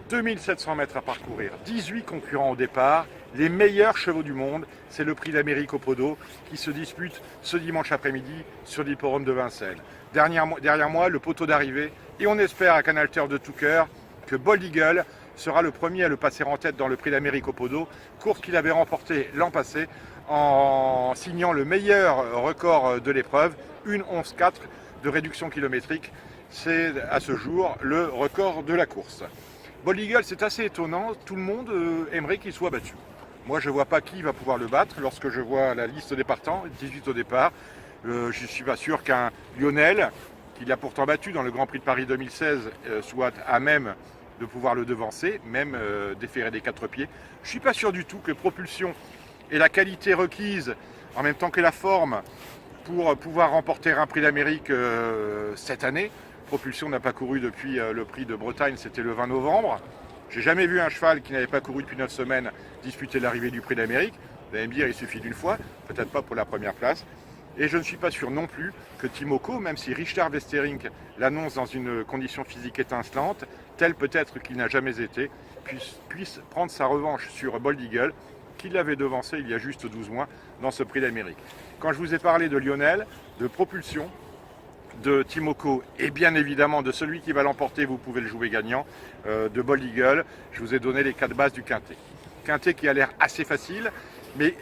2700 mètres à parcourir, 18 concurrents au départ, les meilleurs chevaux du monde. C'est le prix d'Amérique au Podo qui se dispute ce dimanche après-midi sur l'hippodrome de Vincennes. Derrière moi, le poteau d'arrivée, et on espère à Canal Turf de tout cœur que Bold Eagle sera le premier à le passer en tête dans le prix d'Amérique au Podo, course qu'il avait remporté l'an passé en signant le meilleur record de l'épreuve, une 11,4 de réduction kilométrique. C'est à ce jour le record de la course. Bold Eagle, c'est assez étonnant, tout le monde aimerait qu'il soit battu. Moi, je ne vois pas qui va pouvoir le battre lorsque je vois la liste des partants, 18 au départ. Je ne suis pas sûr qu'un Lionel, qui l'a pourtant battu dans le Grand Prix de Paris 2016, soit à même de pouvoir le devancer, même déférer des 4 pieds. Je ne suis pas sûr du tout que Propulsion ait la qualité requise, en même temps que la forme, pour pouvoir remporter un prix d'Amérique cette année. Propulsion n'a pas couru depuis le prix de Bretagne, c'était le 20 novembre. J'ai jamais vu un cheval qui n'avait pas couru depuis 9 semaines disputer l'arrivée du prix d'Amérique. Vous allez me dire, il suffit d'une fois, peut-être pas pour la première place. Et je ne suis pas sûr non plus que Timoko, même si Richard Westerink l'annonce dans une condition physique étincelante, telle peut-être qu'il n'a jamais été, puisse prendre sa revanche sur Bold Eagle, qui l'avait devancé il y a juste 12 mois dans ce prix d'Amérique. Quand je vous ai parlé de Lionel, de Propulsion, de Timoko et bien évidemment de celui qui va l'emporter, vous pouvez le jouer gagnant, de Bold Eagle, je vous ai donné les 4 bases du quintet. Quintet qui a l'air assez facile, mais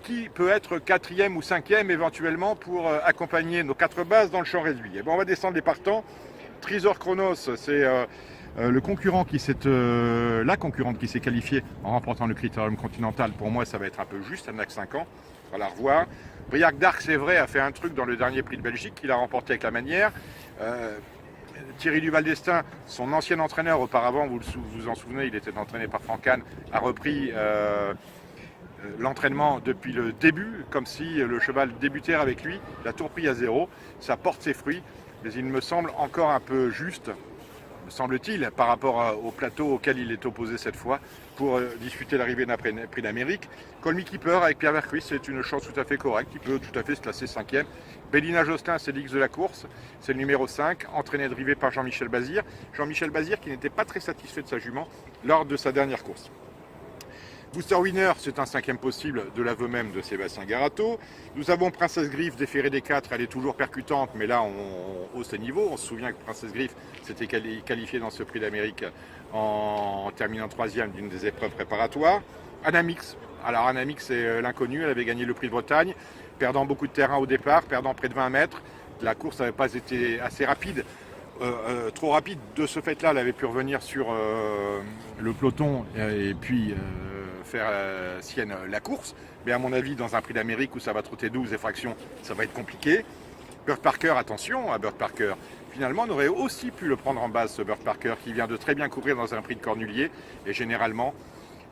qui peut être 4e ou 5e éventuellement pour accompagner nos 4 bases dans le champ réduit. Et bon, on va descendre les partants. Trisor Chronos, c'est le concurrent qui s'est, la concurrente qui s'est qualifiée en remportant le Critérium Continental. Pour moi, ça va être un peu juste, elle n'a que 5 ans, on va la revoir. Briac d'Arc, c'est vrai, a fait un truc dans le dernier prix de Belgique qu'il a remporté avec la manière. Thierry Duval d'Estaing, son ancien entraîneur auparavant, vous vous en souvenez, il était entraîné par Franck Kahn, a repris l'entraînement depuis le début, comme si le cheval débutait avec lui. Il a tout repris à 0, ça porte ses fruits, mais il me semble encore un peu juste, me semble-t-il, par rapport au plateau auquel il est opposé cette fois, pour discuter l'arrivée d'un prix d'Amérique. Colmy Keeper avec Pierre Vercuis, c'est une chance tout à fait correcte, il peut tout à fait se classer 5e. Bélina Josselin, c'est l'X de la course, c'est le numéro 5, entraîné et drivé par Jean-Michel Bazir. Jean-Michel Bazir qui n'était pas très satisfait de sa jument lors de sa dernière course. Booster Winner, c'est un 5e possible de l'aveu même de Sébastien Garato. Nous avons Princesse Griffe, déférée des 4, elle est toujours percutante, mais là on hausse ses niveaux. On se souvient que Princesse Griffe s'était qualifiée dans ce prix d'Amérique en terminant 3e d'une des épreuves préparatoires. Anamix, alors Anamix c'est l'inconnu, elle avait gagné le prix de Bretagne, perdant beaucoup de terrain au départ, perdant près de 20 mètres. La course n'avait pas été assez rapide. Trop rapide, de ce fait-là, elle avait pu revenir sur le peloton et puis faire sienne la course. Mais à mon avis, dans un prix d'Amérique où ça va trotter 12 et fractions, ça va être compliqué. Bird Parker, attention à Bird Parker. Finalement, on aurait aussi pu le prendre en base, ce Bird Parker, qui vient de très bien courir dans un prix de Cornulier. Et généralement,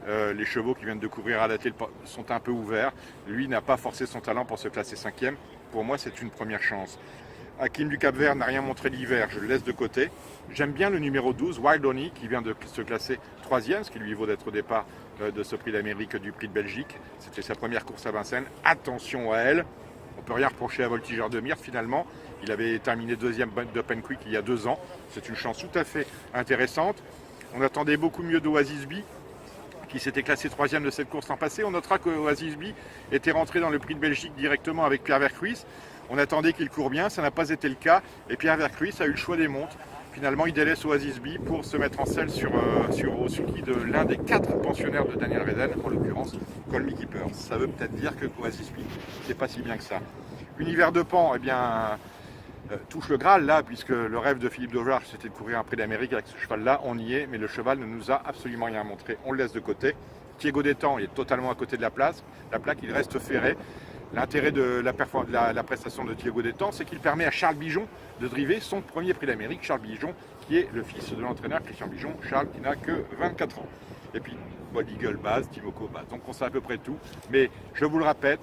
les chevaux qui viennent de courir à la télé sont un peu ouverts. Lui n'a pas forcé son talent pour se classer 5e. Pour moi, c'est une première chance. Hakim du Cap-Vert n'a rien montré l'hiver, je le laisse de côté. J'aime bien le numéro 12, Wild Honey, qui vient de se classer 3e, ce qui lui vaut d'être au départ de ce prix d'Amérique du prix de Belgique. C'était sa première course à Vincennes. Attention à elle. On ne peut rien reprocher à Voltigeur de Myrte finalement. Il avait terminé 2e d'Open Quick il y a 2 ans. C'est une chance tout à fait intéressante. On attendait beaucoup mieux d'Oasis B, qui s'était classé 3e de cette course en passé. On notera qu'Oasis B était rentré dans le prix de Belgique directement avec Pierre Vercuis. On attendait qu'il court bien, ça n'a pas été le cas. Et Pierre Vercuis a eu le choix des montes. Finalement, il délaisse Oasis B pour se mettre en selle sur sulky de l'un des 4 pensionnaires de Daniel Reden, en l'occurrence Colmy Keeper. Ça veut peut-être dire que Oasis B, c'est pas si bien que ça. Univers de Pan, eh bien, touche le Graal là, puisque le rêve de Philippe Dauvergne, c'était de courir un prix d'Amérique avec ce cheval-là. On y est, mais le cheval ne nous a absolument rien montré. On le laisse de côté. Thiego Détang, il est totalement à côté de la plaque, il reste ferré. L'intérêt de la prestation de Thiego Détang, c'est qu'il permet à Charles Bijon de driver son premier prix d'Amérique. Charles Bijon, qui est le fils de l'entraîneur Christian Bijon. Charles, qui n'a que 24 ans. Et puis, Bold Eagle base, Timoko base. Donc, on sait à peu près tout. Mais, je vous le répète,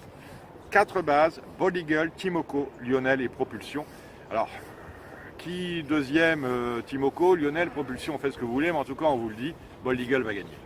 4 bases, Bold Eagle, Timoko, Lionel et Propulsion. Alors, qui deuxième, Timoko, Lionel, Propulsion, on fait ce que vous voulez, mais en tout cas, on vous le dit, Bold Eagle va gagner.